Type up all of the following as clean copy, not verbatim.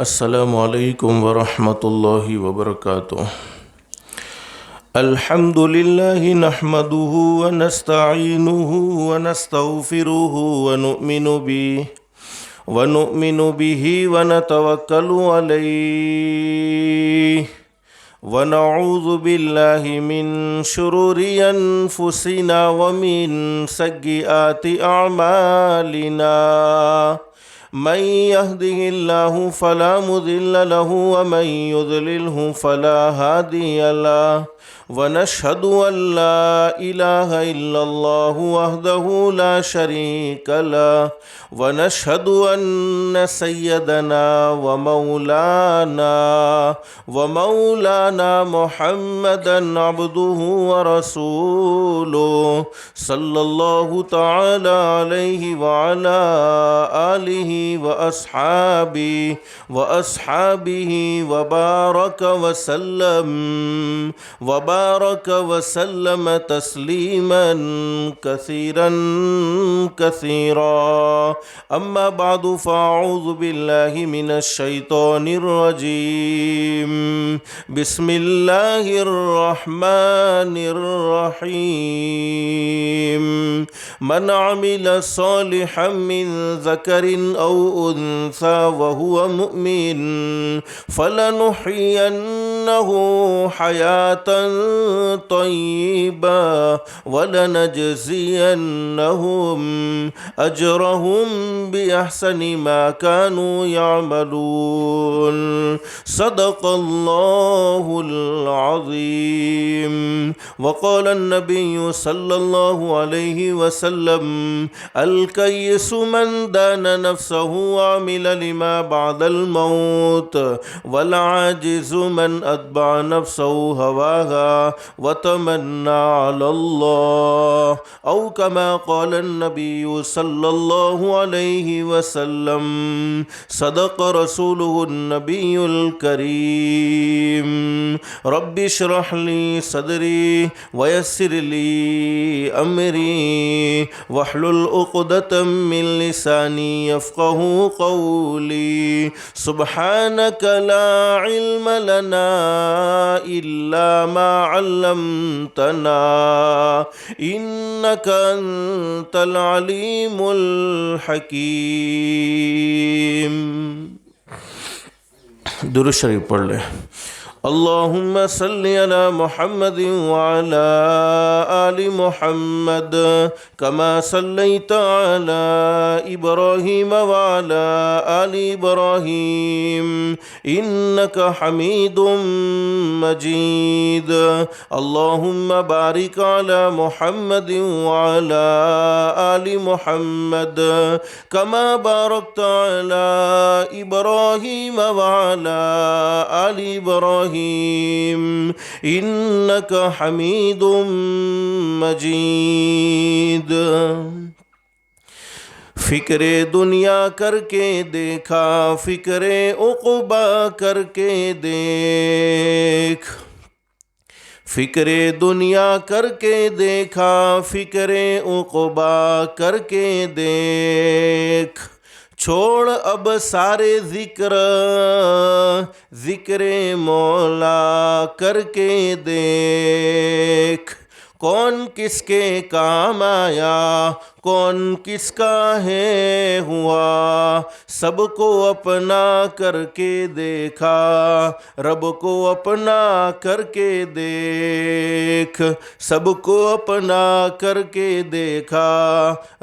السلام علیکم ورحمۃ اللہ وبرکاتہ۔ الحمد للہ نحمده ونستعینه ونستغفره ونؤمن به ونتوکل علیہ ونعوذ باللہ من شرور انفسنا ومن سیئات اعمالنا من يهده الله فلا مضل له ومن يضلله فلا هادي له ونشهد أن لا إله إلا الله وحده لا شريك له ونشهد أن سيدنا ومولانا محمدا عبده ورسوله صلى الله تعالى عليه وعلى آله وأصحابه وبارك وسلم تسليما كثيرا أما بعد فأعوذ بالله من الشيطان الرجيم بسم الله الرحمن الرحيم من عمل صالحا من ذكر أو أنثى وهو مؤمن فلنحيينه حياة طيبة ولنجزينهم أجرهم بأحسن ما كانوا يعملون صدق الله العظيم وقال النبي صلى الله عليه وسلم الكيس من دان نفسه وعمل لما بعد الموت والعاجز من أتبع نفسه هواها وتمنى على الله أو كما قال النبي صلى الله عليه وسلم صدق رسوله النبي الكريم رب اشرح لي صدري ويسر لي أمري واحلل عقدة من لساني يفقه قولي سبحانك لا علم لنا إلا ما علمتنا إنك أنت العليم الحكيم۔ درود شریف پڑھ لیں۔ اللهم صل على محمد وعلى آل محمد كما صليت على إبراهيم وعلى آل إبراهيم إنك حميد مجيد۔ اللهم بارك على محمد وعلى آل محمد كما باركت على إبراهيم وعلى آل إبراهيم إنك حميد مجيد۔ فکر دنیا کر کے دیکھا فکر عقبا کر کے دیکھ، فکر دنیا کر کے دیکھا فکر عقبا کر کے دیکھ، چھوڑ اب سارے ذکر مولا کر کے دیکھ، کون کس کے کام آیا کون کس کا ہے ہوا، سب کو اپنا کر کے دیکھا رب کو اپنا کر کے دیکھ، سب کو اپنا کر کے دیکھا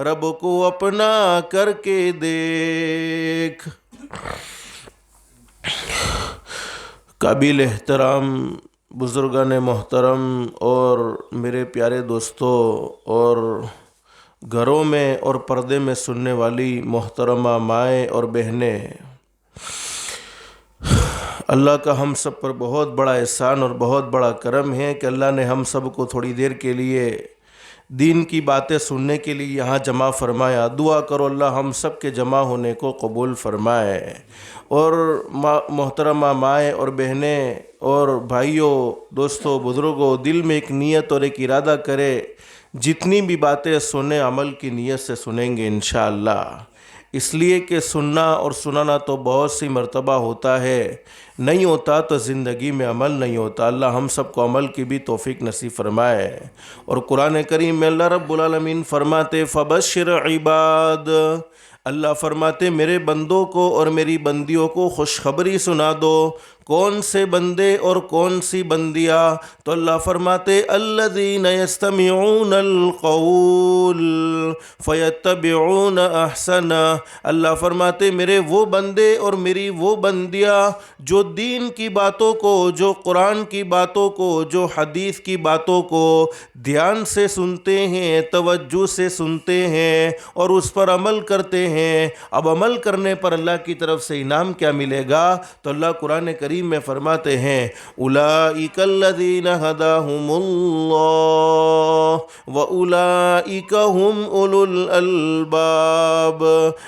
رب کو اپنا کر کے دیکھ۔ قابل احترام بزرگان محترم اور میرے پیارے دوستوں اور گھروں میں اور پردے میں سننے والی محترمہ مائیں اور بہنیں، اللہ کا ہم سب پر بہت بڑا احسان اور بہت بڑا کرم ہے کہ اللہ نے ہم سب کو تھوڑی دیر کے لیے دین کی باتیں سننے کے لیے یہاں جمع فرمایا۔ دعا کرو اللہ ہم سب کے جمع ہونے کو قبول فرمائے۔ اور محترمہ مائیں اور بہنیں اور بھائیوں دوستوں بزرگوں، دل میں ایک نیت اور ایک ارادہ کرے، جتنی بھی باتیں سنیں عمل کی نیت سے سنیں گے انشاءاللہ۔ اس لیے کہ سننا اور سنانا تو بہت سی مرتبہ ہوتا ہے، نہیں ہوتا تو زندگی میں عمل نہیں ہوتا۔ اللہ ہم سب کو عمل کی بھی توفیق نصیب فرمائے۔ اور قرآن کریم میں اللہ رب العالمین فرماتے فبشر عباد، اللہ فرماتے میرے بندوں کو اور میری بندیوں کو خوشخبری سنا دو۔ کون سے بندے اور کون سی بندیاں؟ تو اللہ فرماتے الذین یستمعون القول فیتبعون احسنہ، اللہ فرماتے میرے وہ بندے اور میری وہ بندیاں جو دین کی باتوں کو، جو قرآن کی باتوں کو، جو حدیث کی باتوں کو دھیان سے سنتے ہیں، توجہ سے سنتے ہیں اور اس پر عمل کرتے ہیں۔ اب عمل کرنے پر اللہ کی طرف سے انعام کیا ملے گا؟ تو اللہ قرآن کریم میں فرماتے ہیں اولئک الذین ھداھم اللہ واولئک ھم اولو الالباب،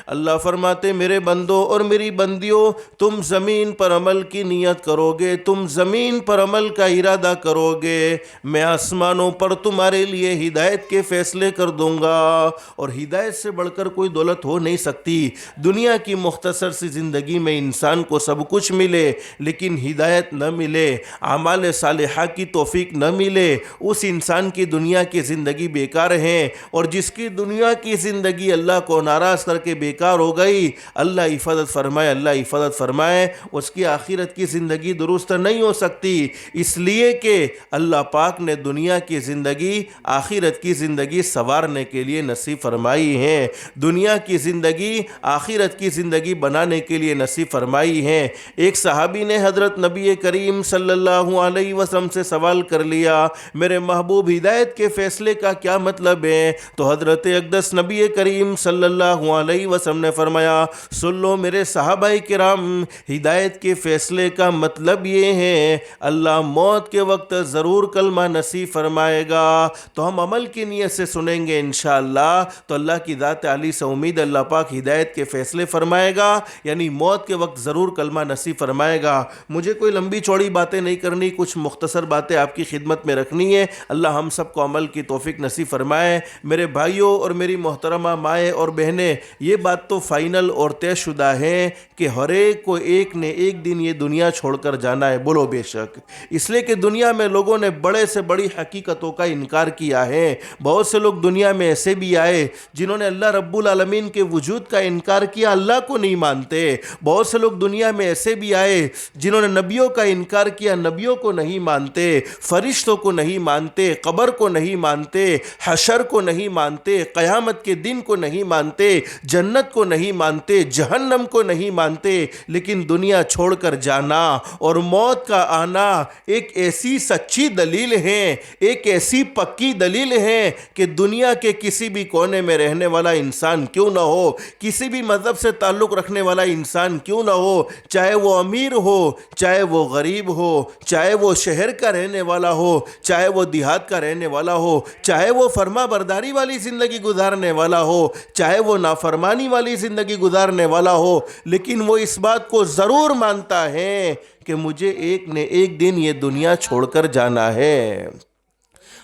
اللہ فرماتے میرے بندوں اور میری بندیوں تم زمین پر عمل کی نیت کرو گے، تم زمین پر عمل کا ارادہ کرو گے، میں آسمانوں پر تمہارے لیے ہدایت کے فیصلے کر دوں گا۔ اور ہدایت سے بڑھ کر کوئی دولت ہو نہیں سکتی۔ دنیا کی مختصر سی زندگی میں انسان کو سب کچھ ملے لیکن ہدایت نہ ملے، اعمال صالحہ کی توفیق نہ ملے، اس انسان کی دنیا کی زندگی بیکار ہے۔ اور جس کی دنیا کی زندگی اللہ کو ناراض کر کے بیکار ہو گئی، اللہ حفاظت فرمائے، اللہ حفاظت فرمائے، اس کی آخرت کی زندگی درست نہیں ہو سکتی۔ اس لیے کہ اللہ پاک نے دنیا کی زندگی آخرت کی زندگی سنوارنے کے لیے نصیب فرمائی ہے، دنیا کی زندگی آخرت کی زندگی بنانے کے لیے نصیب فرمائی ہے۔ ایک صحابی نے حضرت نبی کریم صلی اللہ علیہ وسلم سے سوال کر لیا میرے محبوب ہدایت کے فیصلے کا کیا مطلب ہے؟ تو حضرت اقدس نبی کریم صلی اللہ علیہ وسلم نے فرمایا سن لو میرے صحابہ کرام، ہدایت کے فیصلے کا مطلب یہ ہے اللہ موت کے وقت ضرور کلمہ نصیب فرمائے گا، تو ہم عمل کی نیت سے سنیں گے انشاءاللہ، تو اللہ کی ذات عالی سے امید اللہ پاک ہدایت کے فیصلے فرمائے گا، یعنی موت کے وقت ضرور کلمہ نصیب فرمائے گا۔ مجھے کوئی لمبی چوڑی باتیں نہیں کرنی، کچھ مختصر باتیں آپ کی خدمت میں رکھنی ہے۔ اللہ ہم سب کو عمل کی توفیق نصیب فرمائے۔ میرے بھائیوں اور میری محترمہ مائیں اور بہنیں، یہ بات تو فائنل اور طے شدہ ہے کہ ہر ایک کو ایک نے ایک دن یہ دنیا چھوڑ کر جانا ہے، بولو بے شک۔ اس لیے کہ دنیا میں لوگوں نے بڑے سے بڑی حقیقتوں کا انکار کیا ہے۔ بہت سے لوگ دنیا میں ایسے بھی آئے جنہوں نے اللہ رب العالمین کے وجود کا انکار کیا، اللہ کو نہیں مانتے۔ بہت سے لوگ دنیا میں ایسے بھی آئے جنہوں نے نبیوں کا انکار کیا، نبیوں کو نہیں مانتے، فرشتوں کو نہیں مانتے، قبر کو نہیں مانتے، حشر کو نہیں مانتے، قیامت کے دن کو نہیں مانتے، جنت کو نہیں مانتے، جہنم کو نہیں مانتے، لیکن دنیا چھوڑ کر جانا اور موت کا آنا ایک ایسی سچی دلیل ہے، ایک ایسی پکی دلیل ہے کہ دنیا کے کسی بھی کونے میں رہنے والا انسان کیوں نہ ہو، کسی بھی مذہب سے تعلق رکھنے والا انسان کیوں نہ ہو، چاہے وہ امیر ہو، چاہے وہ غریب ہو، چاہے وہ شہر کا رہنے والا ہو، چاہے وہ دیہات کا رہنے والا ہو، چاہے وہ فرما برداری والی زندگی گزارنے والا ہو، چاہے وہ نافرمانی والی زندگی گزارنے والا ہو، لیکن وہ اس بات کو ضرور مانتا ہے کہ مجھے ایک نے ایک دن یہ دنیا چھوڑ کر جانا ہے۔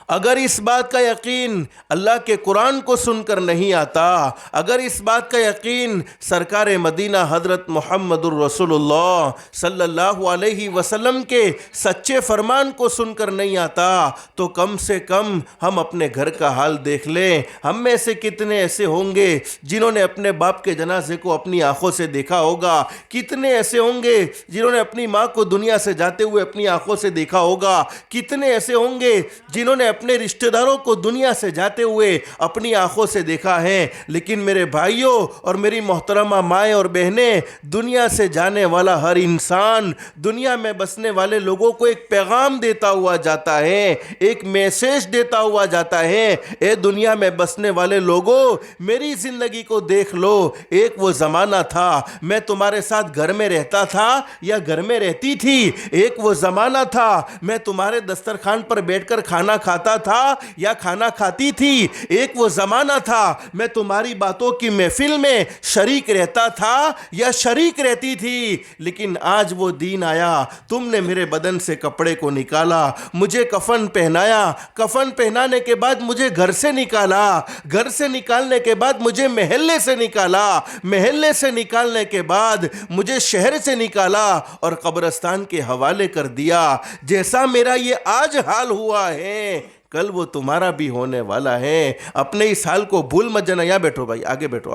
اگر اس بات کا یقین اللہ کے قرآن کو سن کر نہیں آتا، اگر اس بات کا یقین سرکار مدینہ حضرت محمد الرسول اللہ صلی اللہ علیہ وسلم کے سچے فرمان کو سن کر نہیں آتا، تو کم سے کم ہم اپنے گھر کا حال دیکھ لیں۔ ہم میں سے کتنے ایسے ہوں گے جنہوں نے اپنے باپ کے جنازے کو اپنی آنکھوں سے دیکھا ہوگا؟ کتنے ایسے ہوں گے جنہوں نے اپنی ماں کو دنیا سے جاتے ہوئے اپنی آنکھوں سے دیکھا ہوگا؟ کتنے ایسے ہوں گے جنہوں نے اپنے رشتہ داروں کو دنیا سے جاتے ہوئے اپنی آنکھوں سے دیکھا ہے؟ لیکن میرے بھائیوں اور میری محترمہ مائیں اور بہنیں، دنیا سے جانے والا ہر انسان دنیا میں بسنے والے لوگوں کو ایک پیغام دیتا ہوا جاتا ہے، ایک میسیج دیتا ہوا جاتا ہے، اے دنیا میں بسنے والے لوگوں، میری زندگی کو دیکھ لو۔ ایک وہ زمانہ تھا میں تمہارے ساتھ گھر میں رہتا تھا یا گھر میں رہتی تھی، ایک وہ زمانہ تھا میں تمہارے دسترخوان پر بیٹھ کر کھانا کھاتا کھاتا تھا یا کھانا کھاتی تھی، ایک وہ زمانہ تھا میں تمہاری باتوں کی محفل میں شریک رہتا تھا یا شریک رہتی تھی، لیکن آج وہ دین آیا، تم نے میرے بدن سے کپڑے کو نکالا، مجھے کفن پہنایا، کفن پہنانے کے بعد مجھے گھر سے نکالا، گھر سے نکالنے کے بعد مجھے محلے سے نکالا، محلے سے نکالنے کے بعد مجھے شہر سے نکالا اور قبرستان کے حوالے کر دیا۔ جیسا میرا یہ آج حال ہوا ہے کل وہ تمہارا بھی ہونے والا ہے۔ اپنے اس حال کو بھول مت جانا۔ یہاں بیٹھو بھائی، آگے بیٹھو،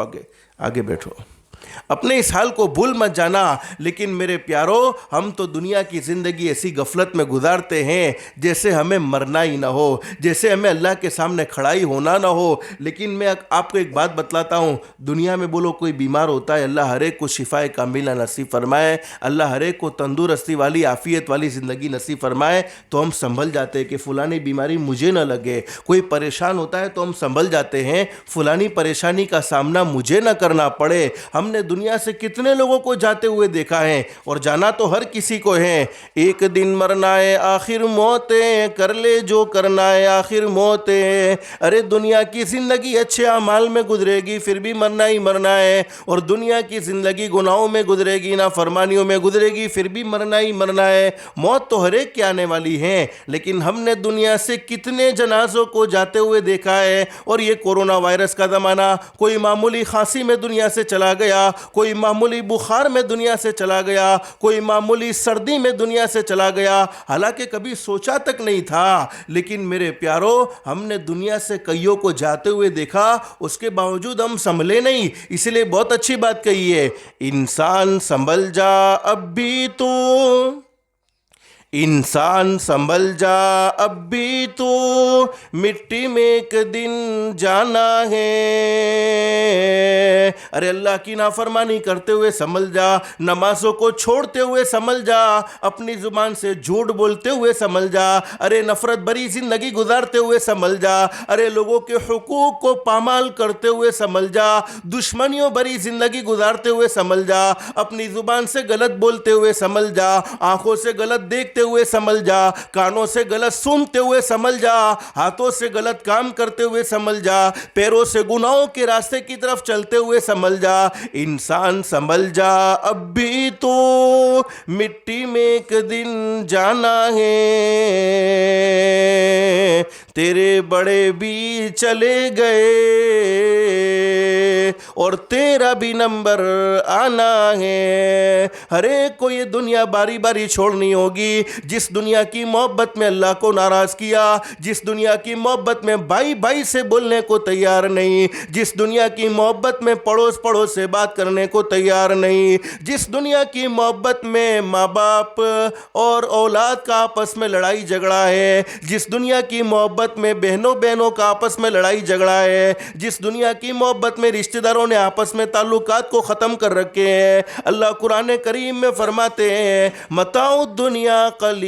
آگے بیٹھو۔ اپنے اس حال کو بھول مت جانا۔ لیکن میرے پیارو، ہم تو دنیا کی زندگی ایسی غفلت میں گزارتے ہیں جیسے ہمیں مرنا ہی نہ ہو، جیسے ہمیں اللہ کے سامنے کھڑائی ہونا نہ ہو۔ لیکن میں آپ کو ایک بات بتلاتا ہوں، دنیا میں بولو کوئی بیمار ہوتا ہے، اللہ ہر ایک کو شفائے کاملہ نصیب فرمائے، اللہ ہر ایک کو تندرستی والی عافیت والی زندگی نصیب فرمائے، تو ہم سنبھل جاتے ہیں کہ فلانی بیماری مجھے نہ لگے۔ کوئی پریشان ہوتا ہے تو ہم سنبھل جاتے ہیں فلانی پریشانی کا سامنا مجھے نہ کرنا پڑے۔ ہم نے دنیا سے کتنے لوگوں کو جاتے ہوئے دیکھا ہے، اور جانا تو ہر کسی کو ہے۔ ایک دن مرنا ہے آخر موت ہے، کر لے جو کرنا ہے آخر موت ہے۔ ارے دنیا کی زندگی اچھے اعمال میں گزرے گی پھر بھی مرنا ہی مرنا ہے، اور دنیا کی زندگی گناہوں میں گزرے گی، نافرمانیوں میں گزرے گی، پھر بھی مرنا ہی مرنا ہے۔ موت تو ہر ایک کی آنے والی ہے، لیکن ہم نے دنیا سے کتنے جنازوں کو جاتے ہوئے دیکھا ہے۔ اور یہ کورونا وائرس کا زمانہ، کوئی معمولی کھانسی میں دنیا سے چلا گیا، کوئی معمولی بخار میں دنیا سے چلا گیا، کوئی معمولی سردی میں دنیا سے چلا گیا، حالانکہ کبھی سوچا تک نہیں تھا۔ لیکن میرے پیارو، ہم نے دنیا سے کئیوں کو جاتے ہوئے دیکھا، اس کے باوجود ہم سنبھلے نہیں۔ اس لیے بہت اچھی بات کہی ہے، انسان سنبھل جا اب بھی تو، انسان سنبھل جا اب بھی تو، مٹی میں ایک دن جانا ہے۔ ارے اللہ کی نافرمانی کرتے ہوئے سنبھل جا، نمازوں کو چھوڑتے ہوئے سنبھل جا، اپنی زبان سے جھوٹ بولتے ہوئے سنبھل جا، ارے نفرت بری زندگی گزارتے ہوئے سنبھل جا، ارے لوگوں کے حقوق کو پامال کرتے ہوئے سنبھل جا، دشمنیوں بری زندگی گزارتے ہوئے سنبھل جا، اپنی زبان سے غلط بولتے ہوئے سنبھل جا، آنکھوں سے غلط دیکھتے ہوئے سنبھل جا، کانوں سے غلط سنتے ہوئے سنبھل جا، ہاتھوں سے غلط کام کرتے ہوئے سنبھل جا، پیروں سے گناہوں کے راستے کی طرف چلتے ہوئے سنبھل جا۔ انسان سنبھل جا اب بھی تو، مٹی میں ایک دن جانا ہے۔ تیرے بڑے بھی چلے گئے اور تیرا بھی نمبر آنا ہے۔ ہر ایک کو یہ دنیا باری باری چھوڑنی ہوگی۔ جس دنیا کی محبت میں اللہ کو ناراض کیا، جس دنیا کی محبت میں بھائی بھائی سے بولنے کو تیار نہیں، جس دنیا کی محبت میں پڑوس پڑوس سے بات کرنے کو تیار نہیں، جس دنیا کی محبت میں ماں باپ اور اولاد کا آپس میں لڑائی جھگڑا ہے، جس دنیا کی محبت میں بہنوں بہنوں کا آپس میں لڑائی جھگڑا ہے، جس دنیا کی محبت میں رشتہ داروں نے آپس میں تعلقات کو ختم کر رکھے ہیں، اللہ قرآن کریم میں فرماتے ہیں متاع الدنیا قلیل،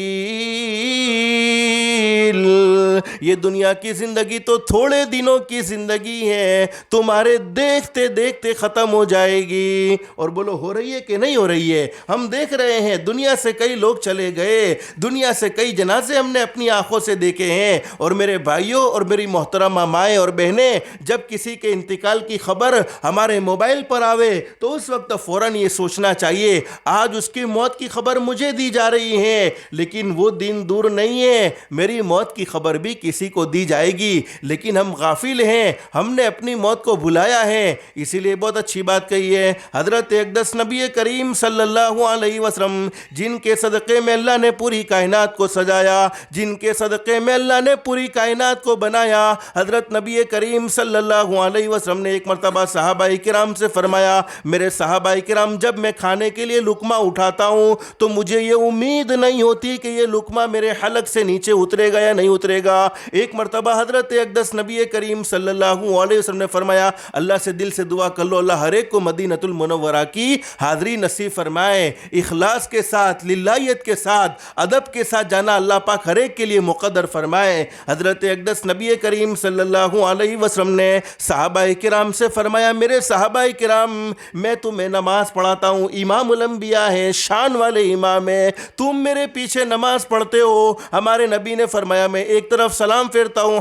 یہ دنیا کی زندگی تو تھوڑے دنوں کی زندگی ہے، تمہارے دیکھتے دیکھتے ختم ہو جائے گی۔ اور بولو ہو رہی ہے کہ نہیں ہو رہی ہے؟ ہم دیکھ رہے ہیں دنیا سے کئی لوگ چلے گئے، دنیا سے کئی جنازے ہم نے اپنی آنکھوں سے دیکھے ہیں۔ اور میرے بھائیوں اور میری محترمہ مائیں اور بہنیں، جب کسی کے انتقال کی خبر ہمارے موبائل پر آوے تو اس وقت فوراً یہ سوچنا چاہیے آج اس کی موت کی خبر مجھے دی جا رہی ہے، لیکن وہ دن دور نہیں ہے، میری موت کی خبر بھی کسی کو دی جائے گی، لیکن ہم غافل ہیں، ہم نے اپنی موت کو بھلایا ہے۔ اسی لیے بہت اچھی بات کہی ہے حضرت اقدس نبی کریم صلی اللہ علیہ وسلم، جن کے صدقے میں اللہ نے پوری کائنات کو سجایا، جن کے صدقے میں اللہ نے پوری کائنات کو بنایا، حضرت نبی کریم صلی اللہ علیہ وسلم نے ایک مرتبہ صحابہ کرام سے فرمایا، میرے صحابہ کرام جب میں کھانے کے لیے لقمہ اٹھاتا ہوں تو مجھے یہ امید نہیں ہوتی کہ یہ لقمہ میرے حلق سے نیچے اترے گا یا نہیں اترے گا۔ ایک مرتبہ حضرت اقدس نبی کریم صلی اللہ علیہ وسلم نے فرمایا اللہ سے دل سے دعا کر لو، اللہ ہر ایک کو مدینۃ المنورہ کی حاضری نصیب فرمائے، اخلاص کے ساتھ، للہیت کے ساتھ، ادب کے ساتھ جانا اللہ پاک ہر ایک کے لیے مقدر فرمائے۔ حضرت اقدس نبی کریم صلی اللہ علیہ وسلم نے صحابہ کرام سے فرمایا میرے صحابہ کرام میں تمہیں نماز پڑھاتا ہوں، امام الانبیاء ہے، شان والے امام ہیں، تم میرے پیچھے نماز پڑھتے ہو۔ ہمارے نبی نے فرمایا میں ایک طرف سلام پھیرتا ہوں،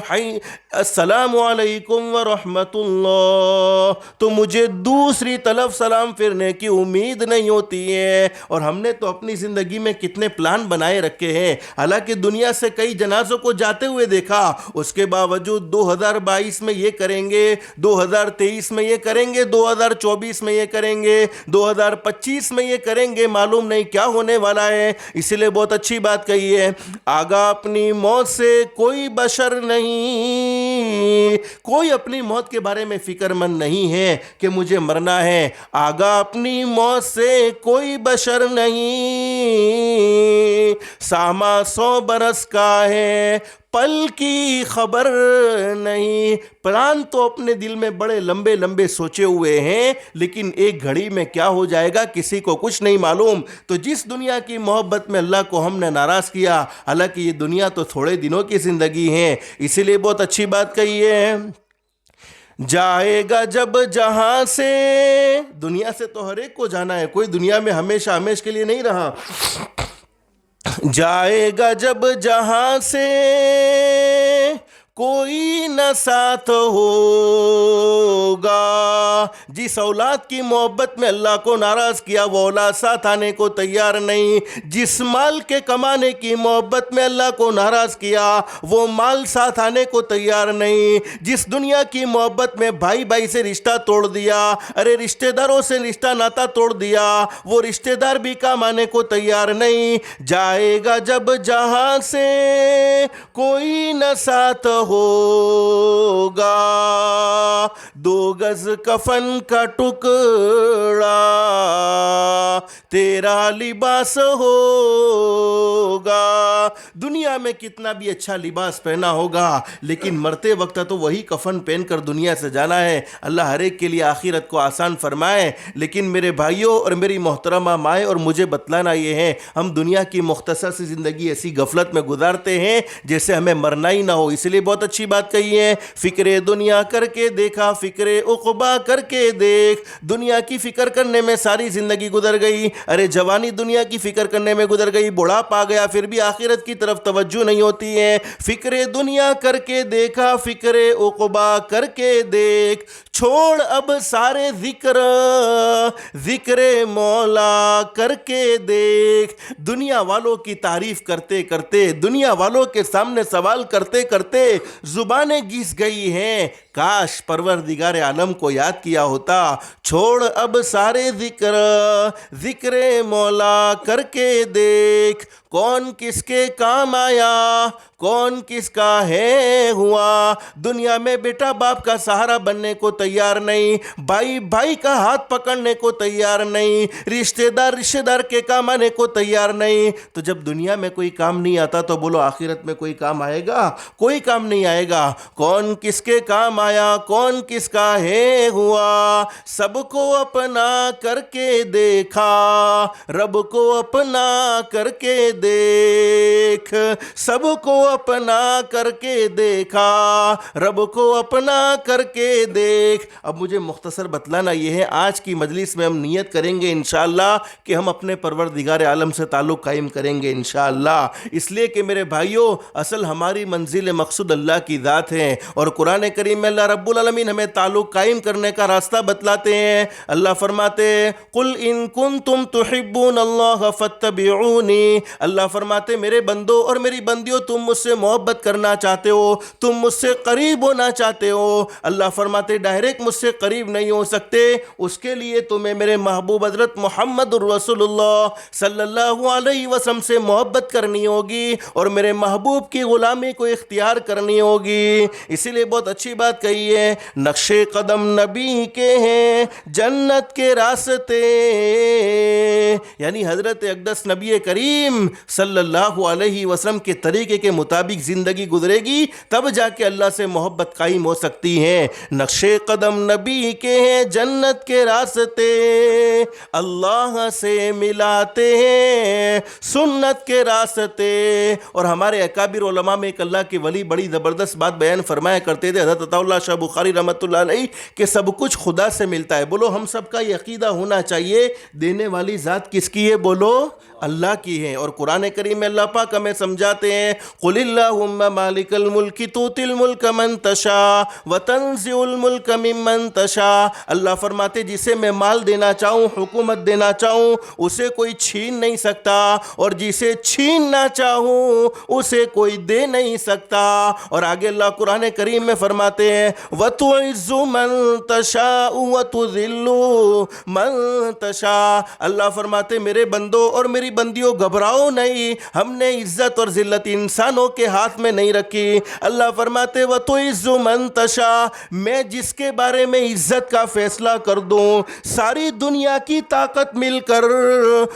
السلام علیکم ورحمۃ اللہ، تو مجھے دوسری طرف سلام پھیرنے کی امید نہیں ہوتی ہے۔ اور ہم نے تو اپنی زندگی میں کتنے پلان بنائے رکھے ہیں، حالانکہ دنیا سے کئی جنازوں کو جاتے ہوئے دیکھا، اس کے باوجود 2022 میں یہ کریں گے، 2023 میں یہ کریں گے، 2024 میں یہ کریں گے، 2025 میں یہ کریں گے، معلوم نہیں کیا ہونے والا ہے۔ اسی لیے بہت اچھی بات کہی ہے، آگاہ اپنی موت سے کوئی بشر نہیں، کوئی اپنی موت کے بارے میں فکر مند نہیں ہے کہ مجھے مرنا ہے۔ آگاہ اپنی موت سے کوئی بشر نہیں، ساما 100 برس کا ہے، پل کی خبر نہیں۔ پلان تو اپنے دل میں بڑے لمبے لمبے سوچے ہوئے ہیں، لیکن ایک گھڑی میں کیا ہو جائے گا کسی کو کچھ نہیں معلوم۔ تو جس دنیا کی محبت میں اللہ کو ہم نے ناراض کیا، حالانکہ یہ دنیا تو تھوڑے دنوں کی زندگی ہے، اسی لیے بہت اچھی بات کہی ہے، جائے گا جب جہاں سے، دنیا سے تو ہر ایک کو جانا ہے، کوئی دنیا میں ہمیشہ ہمیش کے لیے نہیں رہا، جائے گا جب جہاں سے کوئی نہ ساتھ ہوگا، جس اولاد کی محبت میں اللہ کو ناراض کیا وہ اولاد ساتھ آنے کو تیار نہیں، جس مال کے کمانے کی محبت میں اللہ کو ناراض کیا وہ مال ساتھ آنے کو تیار نہیں، جس دنیا کی محبت میں بھائی بھائی سے رشتہ توڑ دیا، ارے رشتہ داروں سے رشتہ ناتا توڑ دیا، وہ رشتہ دار بھی کام آنے کو تیار نہیں، جائے گا جب جہاں سے کوئی نہ ساتھ ہوگا، 2 گز کفن کا ٹکڑا تیرا لباس ہوگا۔ دنیا میں کتنا بھی اچھا لباس پہنا ہوگا، لیکن مرتے وقت تو وہی کفن پہن کر دنیا سے جانا ہے۔ اللہ ہر ایک کے لیے آخرت کو آسان فرمائے، لیکن میرے بھائیوں اور میری محترمہ مائیں اور مجھے بتلانا یہ ہے، ہم دنیا کی مختصر سی زندگی ایسی غفلت میں گزارتے ہیں جیسے ہمیں مرنا ہی نہ ہو۔ اس لیے بہت اچھی بات کہی ہے، فکر دنیا کر کے دیکھا، فکر عقبہ کر کے دیکھ، دنیا کی فکر کرنے میں ساری زندگی گزر گئی، ارے جوانی دنیا کی فکر کرنے میں گزر گئی، بڑھاپا گیا، پھر بھی آخرت کی طرف توجہ نہیں ہوتی ہے۔ فکر دنیا کر کے دیکھا، فکر عقبہ کر کے دیکھ، چھوڑ اب سارے ذکر، ذکر مولا کر کے دیکھ۔ دنیا والوں کی تعریف کرتے کرتے، دنیا والوں کے سامنے سوال کرتے کرتے زبانیں گھس گئی ہیں، کاش پروردگار عالم کو یاد کیا ہوتا۔ چھوڑ اب سارے ذکر، ذکر مولا کر کے دیکھ، کون کس کے کام آیا، کون کس کا ہے ہوا۔ دنیا میں بیٹا باپ کا سہارا بننے کو تیار نہیں، بھائی بھائی کا ہاتھ پکڑنے کو تیار نہیں، رشتہ دار کے کام آنے کو تیار نہیں۔ تو جب دنیا میں کوئی کام نہیں آتا تو بولو آخرت میں کوئی کام آئے گا؟ کوئی کام نہیں آئے گا۔ کون کس کے کام آیا، کون کس کا ہے ہوا، سب کو اپنا کر کے دیکھا، رب کو اپنا کر کے دیکھ، سب کو اپنا کر کے دیکھا، رب کو اپنا کر کے دیکھ۔ اب مجھے مختصر بتلانا یہ ہے، آج کی مجلس میں ہم نیت کریں گے انشاءاللہ کہ ہم اپنے پروردگار عالم سے تعلق قائم کریں گے انشاءاللہ، اس لیے کہ میرے بھائیوں اصل ہماری منزل مقصود اللہ کی ذات ہے، اور قرآن کریم میں اللہ رب العالمین ہمیں تعلق قائم کرنے کا راستہ بتلاتے ہیں۔ اللہ فرماتے ہیں قل ان کنتم تحبون اللہ فاتبعونی، اللہ فرماتے میرے بندوں اور میری بندیوں تم مجھ سے محبت کرنا چاہتے ہو، تم مجھ سے قریب ہونا چاہتے ہو، اللہ فرماتے ڈائریکٹ مجھ سے قریب نہیں ہو سکتے، اس کے لیے تمہیں میرے محبوب حضرت محمد رسول اللہ صلی اللہ علیہ وسلم سے محبت کرنی ہوگی اور میرے محبوب کی غلامی کو اختیار کرنی ہوگی۔ اسی لیے بہت اچھی بات کہی ہے، نقش قدم نبی کے ہیں جنت کے راستے، یعنی حضرت اقدس نبی کریم صلی اللہ علیہ وسلم کے طریقے کے مطابق زندگی گزرے گی تب جا کے اللہ سے محبت قائم ہو سکتی ہے۔ نقشے قدم نبی کے ہیں جنت کے راستے، اللہ سے ملاتے ہیں سنت کے راستے۔ اور ہمارے اکابر علماء میں ایک اللہ کے ولی بڑی زبردست بات بیان فرمایا کرتے تھے، حضرت عطا اللہ شاہ بخاری رحمۃ اللہ علیہ، کہ سب کچھ خدا سے ملتا ہے۔ بولو ہم سب کا یہ عقیدہ ہونا چاہیے، دینے والی ذات کس کی ہے؟ بولو اللہ کی ہے۔ اور قرآن کریم میں اللہ پاک ہمیں سمجھاتے ہیں، قل اللہم مالک الملک تؤتی الملک من تشاء وتنزع الملک ممن تشاء۔ اللہ فرماتے جسے میں مال دینا چاہوں، حکومت دینا چاہوں، اسے کوئی چھین نہیں سکتا، اور جسے چھیننا چاہوں اسے کوئی دے نہیں سکتا۔ اور آگے اللہ قرآن کریم میں فرماتے ہیں وَتُعِزُّ مَن تَشَاءُ وَتُذِلُّ مَن تَشَاء۔ اللہ فرماتے میرے بندوں اور میری بندیوں گھبراؤ نہیں، ہم نے عزت اور ذلت انسانوں کے ہاتھ میں نہیں رکھی۔ اللہ فرماتے وَتُعِزُّ مَن تَشَاء، میں جس کے بارے میں عزت کا فیصلہ کر دوں، ساری دنیا کی طاقت مل کر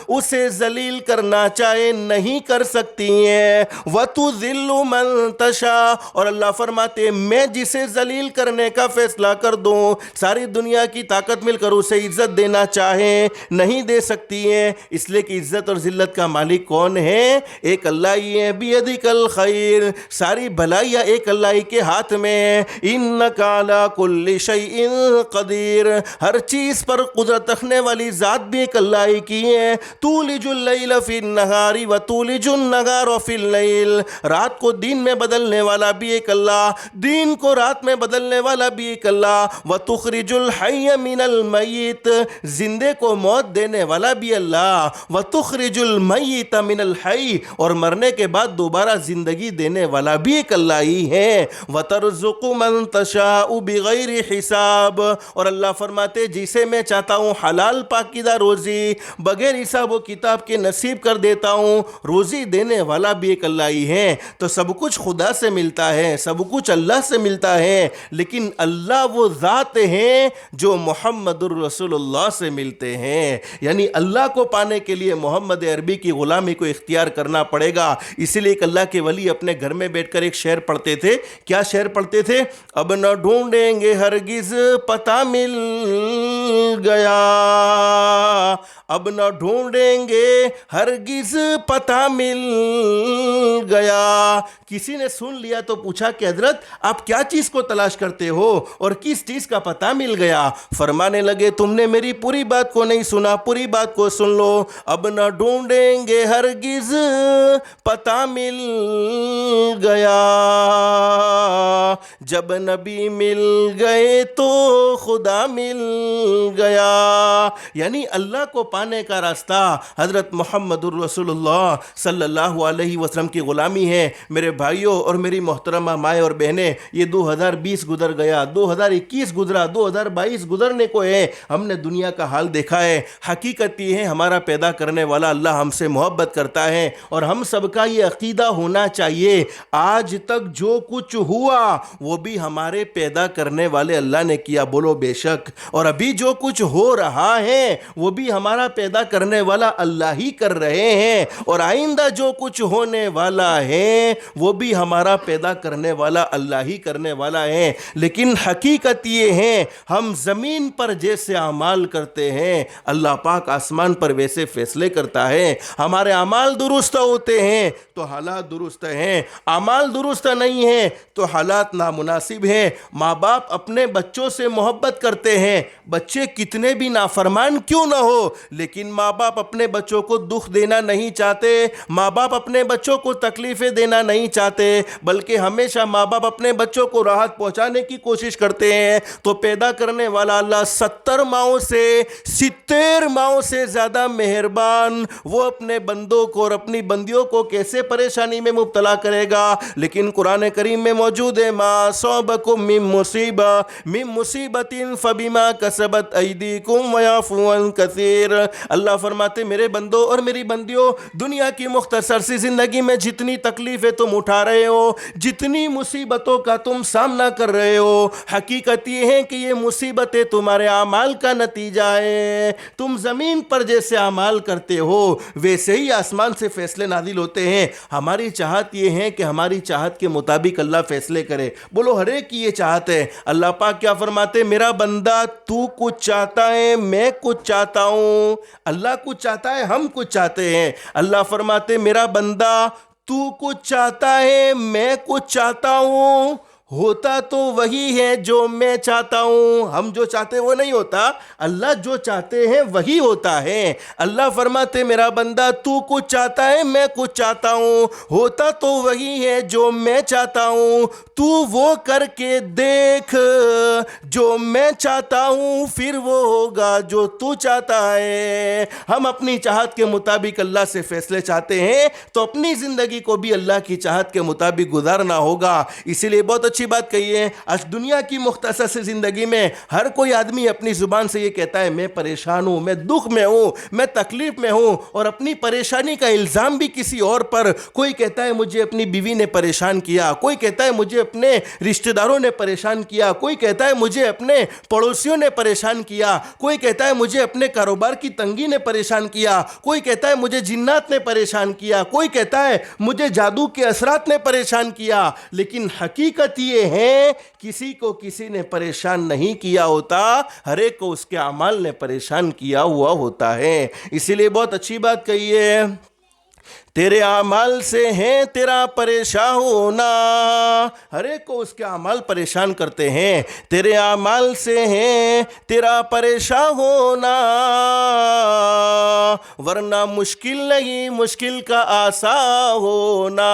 اسے ذلیل کرنا چاہے نہیں کر سکتی ہیں۔ وَتُذِلُّ مَن تَشَاء، اور اللہ فرماتے میں جسے ذلیل کرنے کا فیصلہ کر دوں، ساری دنیا کی طاقت مل کر اسے عزت دینا چاہے نہیں دے سکتی ہے۔ اس لیے کہ عزت اور ذلت کا مالک کون ہے؟ ایک اللہ ہی ہے۔ بِيَدِكَ الْخَيْرُ، ساری بھلائیاں ایک اللہ ہی کے ہاتھ میں ہے۔ إِنَّكَ عَلَى كُلِّ شَيْءٍ قَدِيرٌ، ہر چیز پر قدرت رکھنے والی ذات بھی ایک اللہ ہی کی ہے۔ تُولِجُ اللَّيْلَ فِي النَّهَارِ وَتُولِجُ النَّهَارَ فِي اللَّيْلِ، رات کو دن میں بدلنے والا بھی ایک اللہ، دن کو رات میں بدلنے والا بھی ایک اللہ۔ وَتُخْرِجُ الْحَيَّ مِنَ الْمَيِّتِ، زندے کو موت دینے والا بھی اللہ۔ وَتُخْرِجُ الْمَيِّتَ مِنَ الْحَيِّ، اور مرنے کے بعد دوبارہ زندگی دینے والا بھی ایک اللہ ہی ہے۔ وَتَرْزُقُ مَن تَشَاءُ بِغَيْرِ حِسَاب، اور اللہ فرماتے جسے میں چاہتا ہوں حلال پاکیزہ روزی بغیر حساب و کتاب کے نصیب کر دیتا ہوں۔ روزی دینے والا بھی ایک اللہ ہی ہے۔ تو سب کچھ خدا سے ملتا ہے، سب کچھ اللہ سے ملتا ہے، لیکن اللہ وہ ذات ہیں جو محمد الرسول اللہ سے ملتے ہیں۔ یعنی اللہ کو پانے کے لیے محمد عربی کی غلامی کو اختیار کرنا پڑے گا۔ اسی لیے ایک اللہ کے ولی اپنے گھر میں بیٹھ کر ایک شعر پڑھتے تھے۔ کیا شعر پڑھتے تھے؟ اب نہ ڈھونڈیں گے ہرگز پتہ مل گیا، اب نہ ڈھونڈیں گے ہرگز پتہ مل گیا۔ کسی نے سن لیا تو پوچھا کہ حضرت آپ کیا چیز کو تلاش کرتے ہو اور کس چیز کا پتہ مل گیا؟ فرمانے لگے تم نے میری پوری بات کو نہیں سنا، پوری بات کو سن لو۔ اب نہ ڈھونڈیں گے ہرگز پتہ مل گیا، جب نبی مل گئے تو خدا مل گیا۔ یعنی اللہ کو پانے کا راستہ حضرت محمد الرسول اللہ صلی اللہ علیہ وسلم کی غلامی ہے۔ میرے بھائیوں اور میری محترمہ مائیں اور بہنیں، یہ 2020 گزر گیا، 2021 گزرا، 2022 گزرنے کو ہے۔ ہم نے دنیا کا حال دیکھا ہے۔ حقیقت یہ ہے ہمارا پیدا کرنے والا اللہ ہم سے محبت کرتا ہے، اور ہم سب کا یہ عقیدہ ہونا چاہیے آج تک جو کچھ ہوا وہ بھی ہمارے پیدا کرنے والے اللہ نے کیا۔ بولو بے شک۔ اور ابھی جو کچھ ہو رہا ہے وہ بھی ہمارا پیدا کرنے والا اللہ ہی کر رہے ہیں، اور آئندہ جو کچھ ہونے والا ہے وہ بھی ہمارا پیدا کرنے والا اللہ ہی کرنے والا ہے۔ لیکن حقیقت یہ ہے ہم زمین پر جیسے اعمال کرتے ہیں اللہ پاک آسمان پر ویسے فیصلے کرتا ہے۔ ہمارے اعمال درست ہوتے ہیں تو حالات درست ہیں، اعمال درست نہیں ہیں تو حالات نامناسب ہیں۔ ماں باپ اپنے بچوں سے محبت کرتے ہیں، بچے کتنے بھی نافرمان کیوں نہ ہو، لیکن ماں باپ اپنے بچوں کو دکھ دینا نہیں چاہتے، ماں باپ اپنے بچوں کو تکلیفیں دینا نہیں چاہتے، بلکہ ہمیشہ ماں باپ اپنے بچوں کو راحت پہنچانے کی کوشش کرتے ہیں۔ تو پیدا کرنے والا اللہ 70 ماؤں سے 70 ماؤں سے زیادہ مہربان، وہ اپنے بندوں کو اور اپنی بندیوں کو کیسے پریشانی میں مبتلا کرے گا؟ لیکن قرآن کریم میں موجود ہے ما اصابکم من مصیبت فبما کسبت ایدیکم ویعفو عن کثیر۔ اللہ فرماتے میرے بندوں اور میری بندیوں، دنیا کی مختصر سی زندگی میں جتنی تکلیفیں تم اٹھا رہے ہو، جتنی مصیبتوں کا تم سامنا کر رہے ہو، حقیقت یہ ہے کہ یہ مصیبتیں تمہارے اعمال کا نتیجہ ہے۔ تم زمین پر جیسے اعمال کرتے ہو ویسے ہی آسمان سے فیصلے نازل ہوتے ہیں۔ ہماری چاہت چاہت یہ ہے کہ ہماری چاہت کے مطابق اللہ فیصلے کرے. بولو ہر ایک کی یہ چاہت ہے. اللہ پاک کیا فرماتے؟ میرا بندہ تو کچھ چاہتا ہے، میں کچھ چاہتا ہوں. اللہ کچھ چاہتا ہے، ہم کچھ چاہتے ہیں. اللہ فرماتے میرا بندہ تو کچھ چاہتا ہے، میں کچھ چاہتا ہوں. ہوتا تو وہی ہے جو میں چاہتا ہوں. ہم جو چاہتے ہیں وہ نہیں ہوتا، اللہ جو چاہتے ہیں وہی ہوتا ہے. اللہ فرماتے میرا بندہ تو کچھ چاہتا ہے، میں کچھ چاہتا ہوں. ہوتا تو وہی ہے جو میں چاہتا ہوں. تو وہ کر کے دیکھ جو میں چاہتا ہوں، پھر وہ ہوگا جو تو چاہتا ہے. ہم اپنی چاہت کے مطابق اللہ سے فیصلے چاہتے ہیں تو اپنی زندگی کو بھی اللہ کی چاہت کے مطابق گزارنا ہوگا. اسی لیے بہت اچھی بات کہی ہے. آج دنیا کی مختصر سی زندگی میں ہر کوئی آدمی اپنی زبان سے یہ کہتا ہے میں پریشان ہوں، میں دکھ میں ہوں، میں تکلیف میں ہوں، اور اپنی پریشانی کا الزام بھی کسی اور پر. کوئی کہتا ہے مجھے اپنی بیوی نے پریشان کیا، کوئی کہتا ہے مجھے اپنے رشتہ داروں نے پریشان کیا، کوئی کہتا ہے مجھے اپنے پڑوسیوں نے پریشان کیا، کوئی کہتا ہے مجھے اپنے کاروبار کی تنگی نے پریشان کیا، کوئی کہتا ہے مجھے جنات نے پریشان کیا، کوئی کہتا ہے مجھے جادو کے اثرات نے پریشان کیا. لیکن حقیقت یہ ہے کسی کو کسی نے پریشان نہیں کیا ہوتا، ہر ایک کو اس کے اعمال نے پریشان کیا ہوا ہوتا ہے. اسی لیے بہت اچھی بات کہی ہے، تیرے اعمال سے ہے تیرا پریشان ہونا. ہر ایک کو اس کے اعمال پریشان کرتے ہیں. تیرے اعمال سے ہے تیرا پریشان ہونا، ورنہ مشکل نہیں مشکل کا آسان ہونا.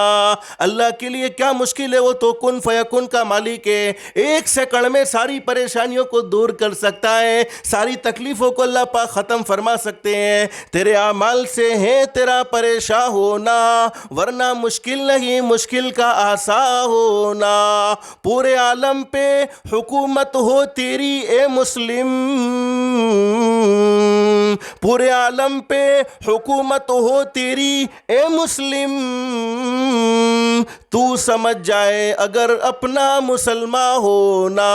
اللہ کے لیے کیا مشکل ہے؟ وہ تو کن فیکن کا مالک ہے. ایک سیکنڈ میں ساری پریشانیوں کو دور کر سکتا ہے، ساری تکلیفوں کو اللہ پاک ختم فرما سکتے ہیں. تیرے اعمال سے ہے تیرا پریشان ہونا، ورنہ مشکل نہیں مشکل کا آسان ہونا. پورے عالم پہ حکومت ہو تیری اے مسلم، پورے عالم پہ حکومت ہو تیری اے مسلم. تو سمجھ جائے اگر اپنا مسلمان ہونا.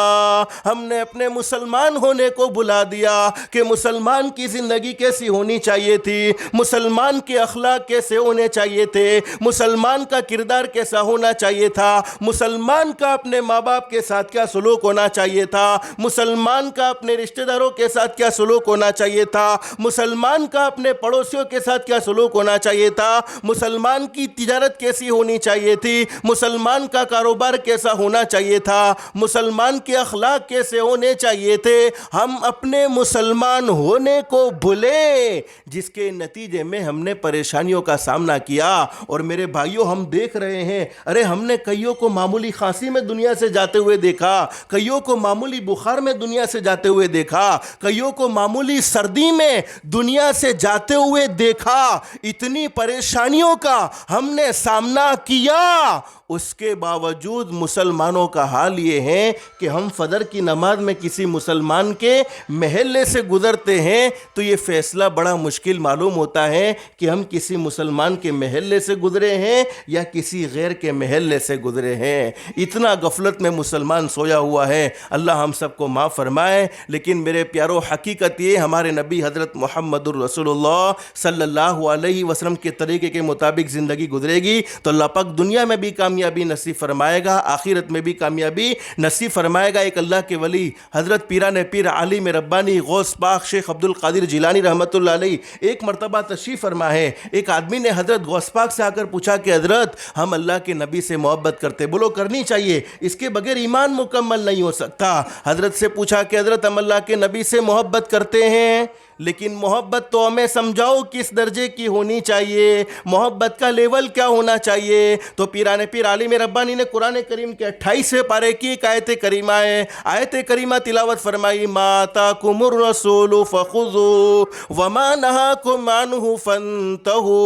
ہم نے اپنے مسلمان ہونے کو بلا دیا کہ مسلمان کی زندگی کیسی ہونی چاہیے تھی، مسلمان کے اخلاق کیسے ہونے چاہیے تھے، مسلمان کا کردار کیسا ہونا چاہیے تھا، مسلمان کا اپنے ماں باپ کے ساتھ کیا سلوک ہونا چاہیے تھا، مسلمان کا اپنے رشتہ داروں کے ساتھ کیا سلوک ہونا چاہیے تھا، مسلمان کا اپنے پڑوسیوں کے ساتھ کیا سلوک ہونا چاہیے تھا، مسلمان کی تجارت کیسی ہونی چاہیے تھی، مسلمان کا کاروبار کیسا ہونا چاہیے تھا، مسلمان کے اخلاق کیسے ہونے چاہیے تھے. ہم اپنے مسلمان ہونے کو بھولے، جس کے نتیجے میں ہم نے پریشانیوں کا سامنا کیا. اور میرے بھائیوں ہم دیکھ رہے ہیں، ارے ہم نے کئیوں کو معمولی کھانسی میں دنیا سے جاتے ہوئے دیکھا، کئیوں کو معمولی بخار میں دنیا سے جاتے ہوئے دیکھا، کئیوں کو معمولی سردی میں دنیا سے جاتے ہوئے دیکھا. اتنی پریشانیوں کا ہم نے سامنا کیا، اس کے باوجود مسلمانوں کا حال یہ ہے کہ ہم فجر کی نماز میں کسی مسلمان کے محلے سے گزرتے ہیں تو یہ فیصلہ بڑا مشکل معلوم ہوتا ہے کہ ہم کسی مسلمان کے محلے سے گزرے ہیں یا کسی غیر کے محلے سے گزرے ہیں. اتنا غفلت میں مسلمان سویا ہوا ہے. اللہ ہم سب کو معاف فرمائے. لیکن میرے پیارو، حقیقت یہ ہمارے نبی حضرت محمد الرسول اللہ صلی اللہ علیہ وسلم کے طریقے کے مطابق زندگی گزرے گی تو اللہ پاک دنیا میں بھی کامیابی نصیب فرمائے گا، آخرت میں بھی کامیابی نصیب فرمائے گا. ایک اللہ کے ولی حضرت پیران پیر عالم ربانی غوث پاک شیخ عبد القادر جیلانی رحمۃ اللہ علیہ ایک مرتبہ تشریف فرما ہے. ایک آدمی نے حضرت غوث پاک سے آ کر پوچھا کہ حضرت ہم اللہ کے نبی سے محبت کرتے. بولو کرنی چاہیے، اس کے بغیر ایمان مکمل نہیں ہو سکتا. حضرت سے پوچھا کہ حضرت ہم اللہ کے نبی سے محبت کرتے ہیں، لیکن محبت تو ہمیں سمجھاؤ کس درجے کی ہونی چاہیے، محبت کا لیول کیا ہونا چاہیے. تو پیران پیر عالم ربانی نے قرآن کریم کے 28ویں پارے کی ایک آیت کریمہ ہے، آیت کریمہ تلاوت فرمائی، ما آتاکم الرسول فخذوہ وما نہاکم عنہ فانتہوا.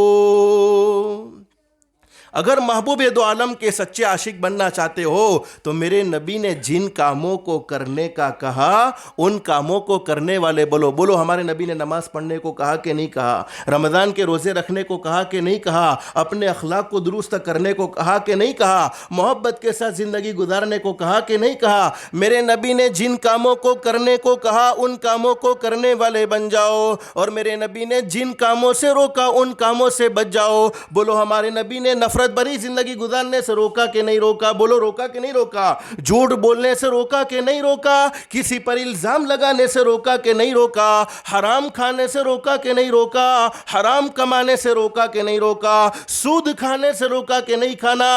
اگر محبوب دو عالم کے سچے عاشق بننا چاہتے ہو تو میرے نبی نے جن کاموں کو کرنے کا کہا ان کاموں کو کرنے والے بولو ہمارے نبی نے نماز پڑھنے کو کہا کہ نہیں کہا، رمضان کے روزے رکھنے کو کہا کہ نہیں کہا، اپنے اخلاق کو درست کرنے کو کہا کہ نہیں کہا، محبت کے ساتھ زندگی گزارنے کو کہا کہ نہیں کہا. میرے نبی نے جن کاموں کو کرنے کو کہا ان کاموں کو کرنے والے بن جاؤ، اور میرے نبی نے جن کاموں سے روکا ان کاموں سے بچ جاؤ. بولو ہمارے نبی نے نفرت شہرت بری زندگی گزارنے سے روکا کہ نہیں روکا؟ بولو روکا کہ نہیں روکا؟ جھوٹ بولنے سے روکا کہ نہیں روکا؟ کسی پر الزام لگانے سے روکا کہ نہیں روکا؟ حرام کھانے سے روکا کہ نہیں روکا؟ حرام کمانے سے روکا کہ نہیں روکا؟ سود کھانے سے روکا کہ نہیں کھانا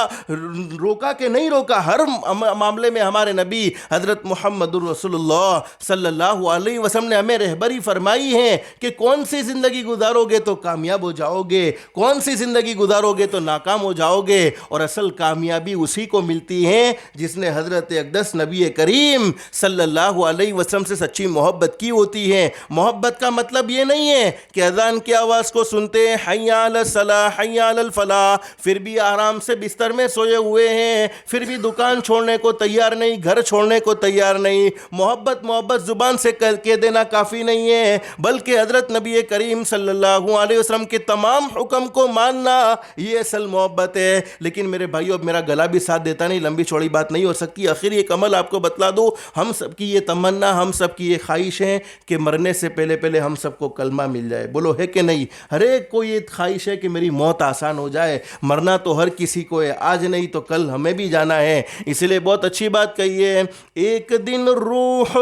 روکا کہ نہیں روکا؟ ہر معاملے میں ہمارے نبی حضرت محمد رسول اللہ صلی اللہ علیہ وسلم نے ہمیں رہبری فرمائی ہے کہ کون سی زندگی گزارو گے تو کامیاب ہو جاؤ گے، کون سی زندگی گزارو گے تو ناکام ہو جاؤ گے، اور اصل کامیابی اسی کو ملتی ہے جس نے حضرت اقدس نبی کریم صلی اللہ علیہ وسلم سے سچی محبت کی ہوتی ہے۔ محبت کا مطلب یہ نہیں ہے کہ اذان کی آواز کو سنتے ہیں حی علی الصلاح حی علی الفلاح، پھر بھی آرام سے بستر میں سوئے ہوئے ہیں، پھر بھی دکان چھوڑنے کو تیار نہیں، گھر چھوڑنے کو تیار نہیں۔ محبت زبان سے کہہ دینا کافی نہیں ہے، بلکہ حضرت نبی کریم صلی اللہ علیہ وسلم کے تمام حکم کو ماننا یہ اصل محبت ہے۔ لیکن میرے بھائیو اب میرا گلا بھی ساتھ دیتا نہیں، لمبی چوڑی بات نہیں ہو سکتی، آخر ایک عمل آپ کو بتلا دو۔ ہم سب کی یہ تمنا، ہم سب کی یہ خواہش ہے کہ مرنے سے پہلے ہم سب کو کلمہ مل جائے، بولو ہے کہ نہیں؟ ہر ایک کو یہ خواہش ہے کہ میری موت آسان ہو جائے، مرنا تو ہر کسی کو ہے، آج نہیں تو کل ہمیں بھی جانا ہے۔ اس لیے بہت اچھی بات کہی ہے، ایک دن روح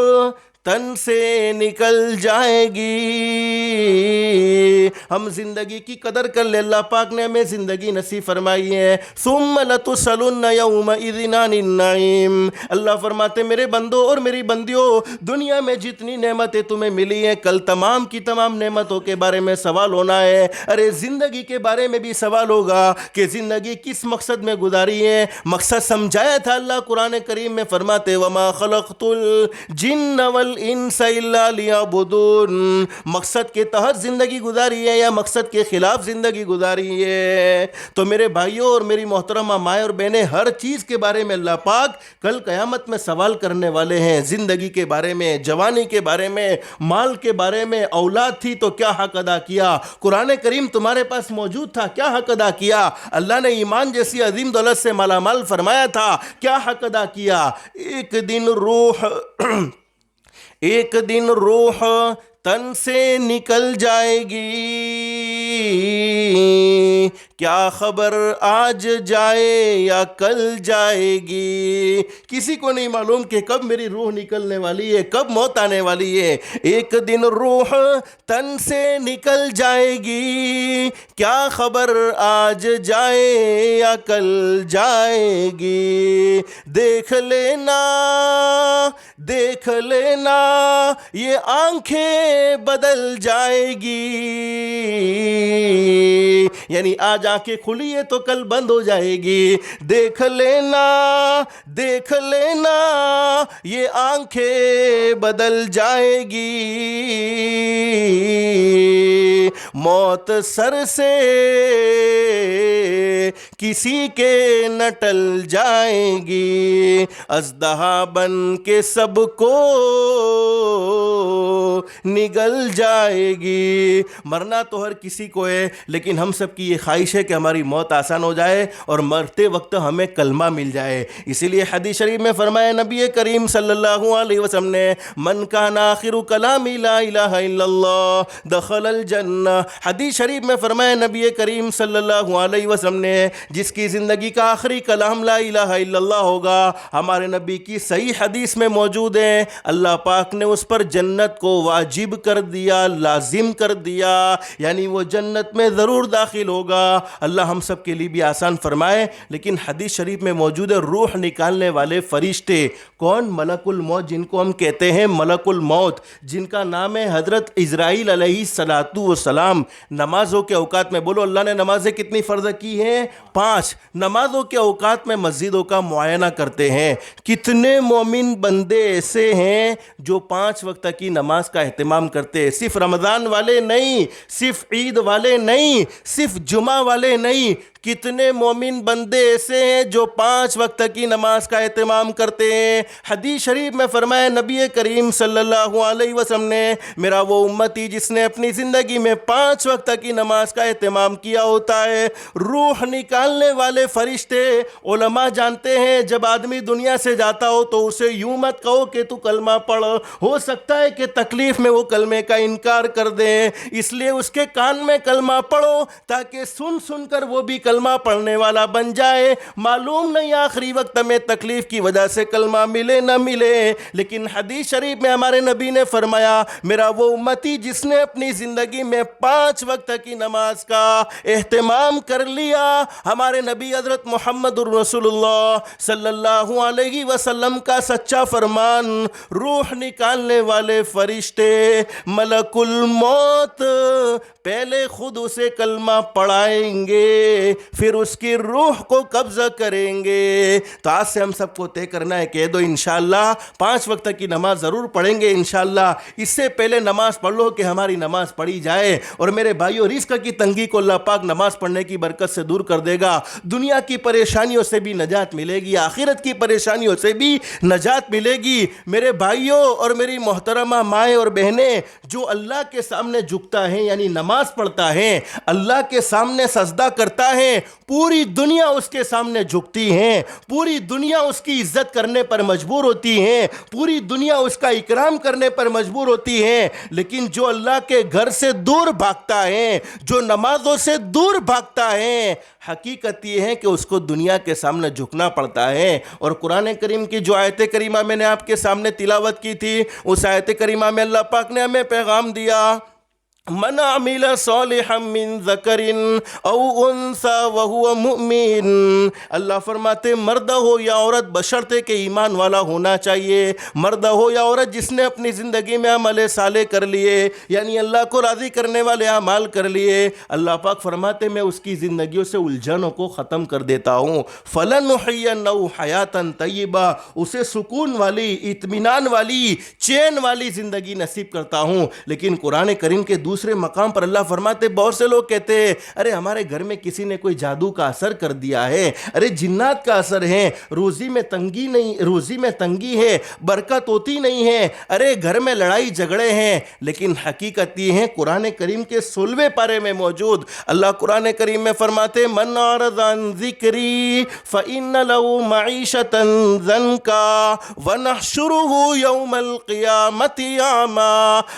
تن سے نکل جائے گی۔ ہم زندگی کی قدر کر لے، اللہ پاک نے ہمیں زندگی نصیب فرمائی ہے۔ ثم لتسألن یومئذ عن النعیم، اللہ فرماتے میرے بندوں اور میری بندیوں، دنیا میں جتنی نعمتیں تمہیں ملی ہیں کل تمام کی تمام نعمتوں کے بارے میں سوال ہونا ہے۔ ارے زندگی کے بارے میں بھی سوال ہوگا کہ زندگی کس مقصد میں گزاری ہے۔ مقصد سمجھایا تھا اللہ قرآن کریم میں، فرماتے وما خلقت الجن والانس الا لیعبدون، مقصد کے تحت زندگی گزاری ہے یا مقصد کے خلاف زندگی گزاری ہے؟ تو میرے بھائیوں اور میری محترمہ مائیں اور بہنیں، ہر چیز کے بارے میں اللہ پاک کل قیامت میں سوال کرنے والے ہیں، زندگی کے بارے میں، جوانی کے بارے میں، مال کے بارے میں۔ اولاد تھی تو کیا حق ادا کیا؟ قرآن کریم تمہارے پاس موجود تھا، کیا حق ادا کیا؟ اللہ نے ایمان جیسی عظیم دولت سے مالا مال فرمایا تھا، کیا حق ادا کیا؟ ایک دن روح تن سے نکل جائے گی، کیا خبر آج جائے یا کل جائے گی؟ کسی کو نہیں معلوم کہ کب میری روح نکلنے والی ہے، کب موت آنے والی ہے۔ ایک دن روح تن سے نکل جائے گی، کیا خبر آج جائے یا کل جائے گی؟ دیکھ لینا یہ آنکھیں بدل جائے گی، یعنی آج آنکھیں کھلی ہے تو کل بند ہو جائے گی۔ دیکھ لینا یہ آنکھیں بدل جائے گی، موت سر سے کسی کے نہ ٹل جائے گی، اژدہا بن کے سب کو نگل جائے گی۔ مرنا تو ہر کسی کو ہے، لیکن ہم سب کی یہ خواہش ہے کہ ہماری موت آسان ہو جائے اور مرتے وقت ہمیں کلمہ مل جائے۔ اسی لیے حدیث شریف میں فرمایا نبی کریم صلی اللہ علیہ وسلم نے، من کان آخر کلامی لا الہ الا اللہ دخل الجنہ۔ حدیث شریف میں فرمایا نبی کریم صلی اللہ علیہ وسلم نے، جس کی زندگی کا آخری کلام لا الہ الا اللہ ہوگا، ہمارے نبی کی صحیح حدیث میں موجود ہے، اللہ پاک نے اس پر جنت کو واجب کر دیا، لازم کر دیا، یعنی وہ جنت میں ضرور داخل ہوگا۔ اللہ ہم سب کے لیے بھی آسان فرمائے۔ لیکن حدیث شریف میں موجود ہے روح نکالنے والے فرشتے کون؟ ملک الموت، جن کو ہم کہتے ہیں ملک الموت، جن کا نام ہے حضرت اسرائیل علیہ السلام۔ نمازوں کے اوقات میں بولو اللہ نے نمازیں کتنی فرض کی ہیں؟ 5۔ نمازوں کے اوقات میں مسجدوں کا معائنہ کرتے ہیں، کتنے مومن بندے ایسے ہیں جو 5 وقت کی نماز کا اہتمام کرتے ہیں، صرف رمضان والے نہیں، صرف عید والے نہیں، صرف جمعہ والے نہیں، کتنے مومن بندے ایسے ہیں جو 5 وقت کی نماز کا اہتمام کرتے ہیں۔ حدیث شریف میں فرمایا نبی کریم صلی اللہ علیہ وسلم نے، میرا وہ امتی جس نے اپنی زندگی میں 5 وقت کی نماز کا اہتمام کیا ہوتا ہے۔ روح نکالنے والے فرشتے، علماء جانتے ہیں جب آدمی دنیا سے جاتا ہو تو اسے یوں مت کہو کہ تو کلمہ پڑھ، ہو سکتا ہے کہ تکلیف میں وہ کلمے کا انکار کر دیں، اس لیے اس کے کان میں کلمہ پڑھو تاکہ سن کر وہ بھی کلمہ کلمہ پڑھنے والا بن جائے. معلوم نہیں آخری وقت میں تکلیف کی وجہ سے کلمہ ملے نہ ملے، لیکن حدیث شریف میں ہمارے نبی نے فرمایا میرا وہ امتی جس نے اپنی زندگی میں 5 وقت کی نماز کا اہتمام کر لیا. ہمارے نبی حضرت محمد الرسول اللہ صلی اللہ علیہ وسلم کا سچا فرمان، روح نکالنے والے فرشتے ملک الموت پہلے خود اسے کلمہ پڑھائیں گے، پھر اس کی روح کو قبضہ کریں گے. تو آج سے ہم سب کو طے کرنا ہے، کہہ دو انشاءاللہ 5 وقت کی نماز ضرور پڑھیں گے انشاءاللہ. اس سے پہلے نماز پڑھ لو کہ ہماری نماز پڑھی جائے. اور میرے بھائیو، رزق کی تنگی کو اللہ پاک نماز پڑھنے کی برکت سے دور کر دے گا. دنیا کی پریشانیوں سے بھی نجات ملے گی، آخرت کی پریشانیوں سے بھی نجات ملے گی. میرے بھائیوں اور میری محترمہ مائیں اور بہنیں، جو اللہ کے سامنے جھکتا ہے یعنی نماز پڑھتا ہے، اللہ کے سامنے سجدہ کرتا ہے، پوری دنیا اس کے سامنے جھکتی ہے، پوری دنیا اس کی عزت کرنے پر مجبور ہوتی ہے، پوری دنیا اس کا اکرام کرنے پر مجبور ہوتی ہے. لیکن جو اللہ کے گھر سے دور بھاگتا ہے، جو نمازوں سے دور بھاگتا ہے، حقیقت یہ ہے کہ اس کو دنیا کے سامنے جھکنا پڑتا ہے. اور قرآن کریم کی جو آیت کریمہ میں نے آپ کے سامنے تلاوت کی تھی، اس آیت کریمہ میں اللہ پاک نے ہمیں پیغام دیا، من عمل صالحا من ذکر او انثی وہو مؤمن. اللہ فرماتے مرد ہو یا عورت بشرطے کہ ایمان والا ہونا چاہیے. مرد ہو یا عورت جس نے اپنی زندگی میں عمل صالح کر لیے، یعنی اللہ کو راضی کرنے والے اعمال کر لیے، اللہ پاک فرماتے میں اس کی زندگیوں سے الجھنوں کو ختم کر دیتا ہوں. فلنحینہ حیاتا طیبہ، اسے سکون والی، اطمینان والی، چین والی زندگی نصیب کرتا ہوں. لیکن قرآن کریم کے دوسرے مقام پر اللہ فرماتے بہت سے لوگ کہتے ہیں ارے ہمارے گھر میں کسی نے کوئی جادو کا اثر کر دیا ہے، ارے جنات کا اثر ہے، روزی میں تنگی ہے، برکت ہوتی نہیں ہے، ارے گھر میں لڑائی جھگڑے ہیں. لیکن حقیقت یہ ہے قرآن کریم کے 16ویں پارے میں موجود. اللہ قرآن کریم میں فرماتے من اعرض عن ذکری فإن له معیشۃ ضنکا ونحشرہ یوم القیامۃ اعمی.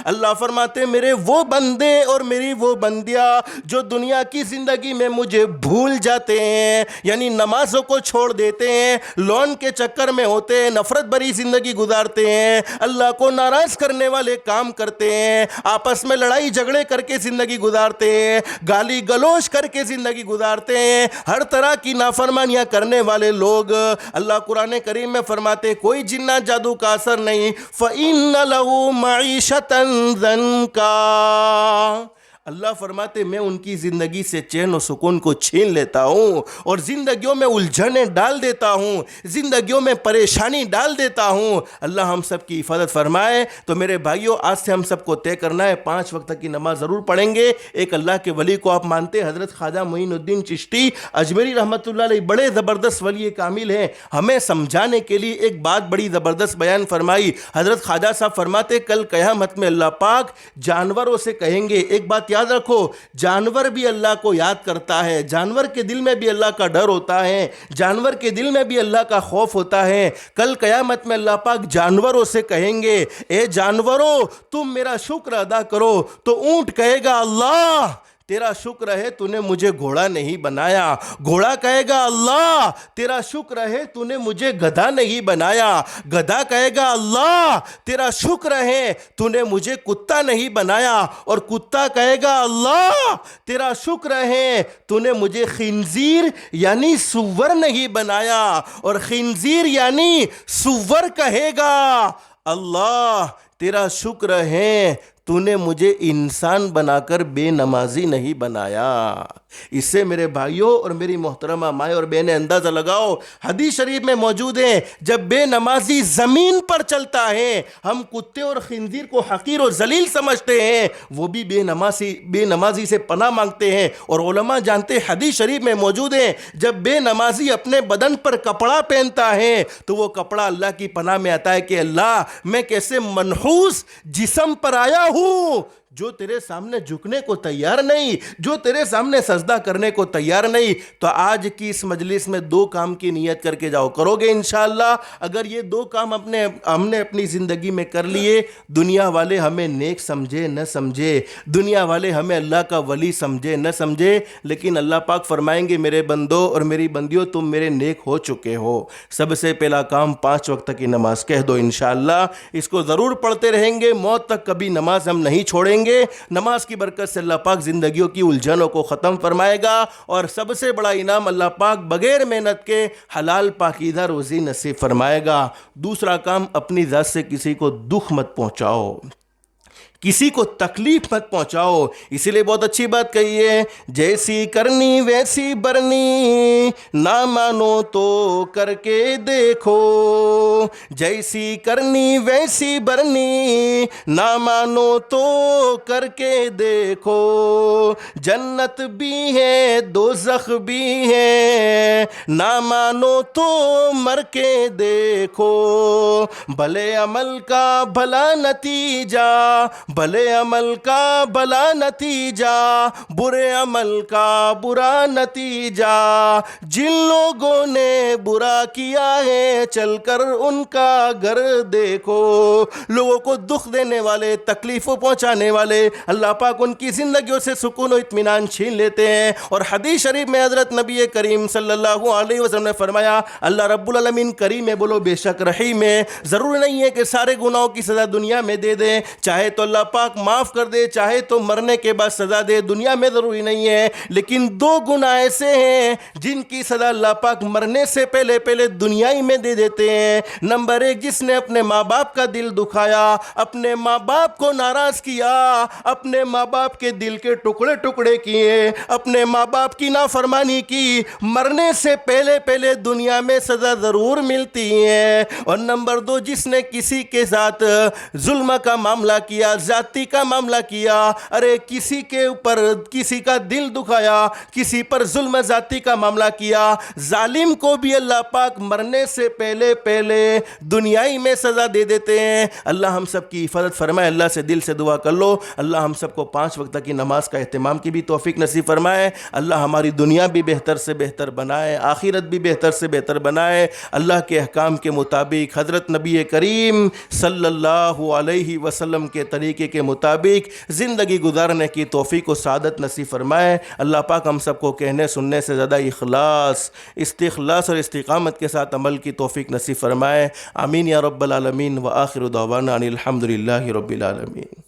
اللہ فرماتے میرے وہ بندے اور میری وہ بندیاں جو دنیا کی زندگی میں مجھے بھول جاتے ہیں، یعنی نمازوں کو چھوڑ دیتے ہیں، لون کے چکر میں ہوتے ہیں، نفرت بری زندگی گزارتے ہیں، اللہ کو ناراض کرنے والے کام کرتے ہیں، آپس میں لڑائی جھگڑے کر کے زندگی گزارتے ہیں، گالی گلوچ کر کے زندگی گزارتے ہیں، ہر طرح کی نافرمانیاں کرنے والے لوگ، اللہ قرآن کریم میں فرماتے کوئی جنات جادو کا اثر نہیں. فَإِنَّ لَهُ مَعِيشَةً ضَنْكَا. اللہ فرماتے میں ان کی زندگی سے چین و سکون کو چھین لیتا ہوں اور زندگیوں میں الجھنیں ڈال دیتا ہوں، زندگیوں میں پریشانی ڈال دیتا ہوں. اللہ ہم سب کی حفاظت فرمائے. تو میرے بھائیوں، آج سے ہم سب کو طے کرنا ہے 5 وقت کی نماز ضرور پڑھیں گے. ایک اللہ کے ولی کو آپ مانتے حضرت خواجہ معین الدین چشتی اجمیری رحمۃ اللہ علیہ، بڑے زبردست ولی کامل ہیں. ہمیں سمجھانے کے لیے ایک بات بڑی زبردست بیان فرمائی. حضرت خواجہ صاحب فرماتے کل قیامت میں اللہ پاک جانوروں سے کہیں گے، ایک بات یاد رکھو، جانور بھی اللہ کو یاد کرتا ہے، جانور کے دل میں بھی اللہ کا ڈر ہوتا ہے، جانور کے دل میں بھی اللہ کا خوف ہوتا ہے. کل قیامت میں اللہ پاک جانوروں سے کہیں گے اے جانوروں تم میرا شکر ادا کرو. تو اونٹ کہے گا اللہ تیرا شکر ہے تو نے مجھے گھوڑا نہیں بنایا. گھوڑا کہے گا اللہ تیرا شکر ہے تو نے مجھے گدھا نہیں بنایا. گدھا کہے گا اللہ تیرا شکر ہے تو نے مجھے کتا نہیں بنایا. اور کتا کہے گا اللہ تیرا شکر ہے تو نے مجھے خنزیر یعنی سور نہیں بنایا. اور خنزیر یعنی سور کہے گا اللہ تیرا شکر ہے تو نے مجھے انسان بنا کر بے نمازی نہیں بنایا. اس سے میرے بھائیوں اور میری محترمہ مائیں اور بہنیں اندازہ لگاؤ، حدیث شریف میں موجود ہے جب بے نمازی زمین پر چلتا ہے، ہم کتے اور خنزیر کو حقیر و ذلیل سمجھتے ہیں، وہ بھی بے نمازی سے پناہ مانگتے ہیں. اور علماء جانتے ہیں حدیث شریف میں موجود ہے جب بے نمازی اپنے بدن پر کپڑا پہنتا ہے تو وہ کپڑا اللہ کی پناہ میں آتا ہے کہ اللہ میں کیسے منحوس جسم پر آیا ہوں جو تیرے سامنے جھکنے کو تیار نہیں، جو تیرے سامنے سجدہ کرنے کو تیار نہیں، تو آج کی اس مجلس میں 2 کام کی نیت کر کے جاؤ، کرو گے انشاءاللہ؟ اگر یہ 2 کام ہم نے اپنی زندگی میں کر لیے، دنیا والے ہمیں نیک سمجھے نہ سمجھے، دنیا والے ہمیں اللہ کا ولی سمجھے نہ سمجھے، لیکن اللہ پاک فرمائیں گے میرے بندو اور میری بندیوں تم میرے نیک ہو چکے ہو۔ سب سے پہلا کام 5 وقت کی نماز کہہ دو انشاءاللہ، اس کو ضرور پڑھتے رہیں گے، موت تک کبھی نماز ہم نہیں چھوڑیں گے۔ نماز کی برکت سے اللہ پاک زندگیوں کی الجھنوں کو ختم فرمائے گا، اور سب سے بڑا انعام اللہ پاک بغیر محنت کے حلال پاکیزہ روزی نصیب فرمائے گا۔ دوسرا کام، اپنی ذات سے کسی کو دکھ مت پہنچاؤ، کسی کو تکلیف مت پہنچاؤ۔ اسی لیے بہت اچھی بات کہی ہے، جیسی کرنی ویسی برنی، نہ مانو تو کر کے دیکھو، جیسی کرنی ویسی برنی، نہ مانو تو کر کے دیکھو، جنت بھی ہے دوزخ بھی ہے، نہ مانو تو مر کے دیکھو، بھلے عمل کا بھلا نتیجہ، بھلے عمل کا بھلا نتیجہ، برے عمل کا برا نتیجہ، جن لوگوں نے برا کیا ہے چل کر ان کا گھر دیکھو۔ لوگوں کو دکھ دینے والے، تکلیف پہنچانے والے، اللہ پاک ان کی زندگیوں سے سکون و اطمینان چھین لیتے ہیں۔ اور حدیث شریف میں حضرت نبی کریم صلی اللہ علیہ وسلم نے فرمایا، اللہ رب العالمین کریم ہے، بولو بے شک رحیم ہے۔ ضرور نہیں ہے کہ سارے گناہوں کی سزا دنیا میں دے دیں، چاہے تو اللہ پاک معاف کر دے، چاہے تو مرنے کے بعد سزا دے، دنیا میں ضروری نہیں ہے۔ لیکن 2 گناہ ایسے ہیں جن کی سزا اللہ پاک مرنے سے پہلے دنیا ہی میں دے دیتے ہیں۔ نمبر 1، جس نے اپنے ماں باپ کا دل دکھایا، اپنے ماں باپ کو ناراض کیا، اپنے ماں باپ کے دل کے ٹکڑے کیے، اپنے ماں باپ کی نافرمانی کی، مرنے سے پہلے دنیا میں سزا ضرور ملتی ہے۔ اور نمبر 2، جس نے کسی کے ساتھ ظلم کا معاملہ کیا، زیادتی کا معاملہ کیا، ارے کسی کے اوپر کسی کا دل دکھایا، کسی پر ظلم زیادتی کا معاملہ کیا، ظالم کو بھی اللہ پاک مرنے سے پہلے دنیائی میں سزا دے دیتے ہیں۔ اللہ ہم سب کی حفاظت فرمائے۔ اللہ سے دل سے دعا کر لو، اللہ ہم سب کو 5 وقت کی نماز کا اہتمام کی بھی توفیق نصیب فرمائے۔ اللہ ہماری دنیا بھی بہتر سے بہتر بنائے، آخرت بھی بہتر سے بہتر بنائے۔ اللہ کے احکام کے مطابق، حضرت نبی کریم صلی اللہ علیہ وسلم کے طریقے کے مطابق زندگی گزارنے کی توفیق و سعادت نصیب فرمائے۔ اللہ پاک ہم سب کو کہنے سننے سے زیادہ اخلاص، استخلاص اور استقامت کے ساتھ عمل کی توفیق نصیب فرمائے۔ آمین یا رب العالمین، وآخر دعوانا ان الحمد للہ رب العالمین۔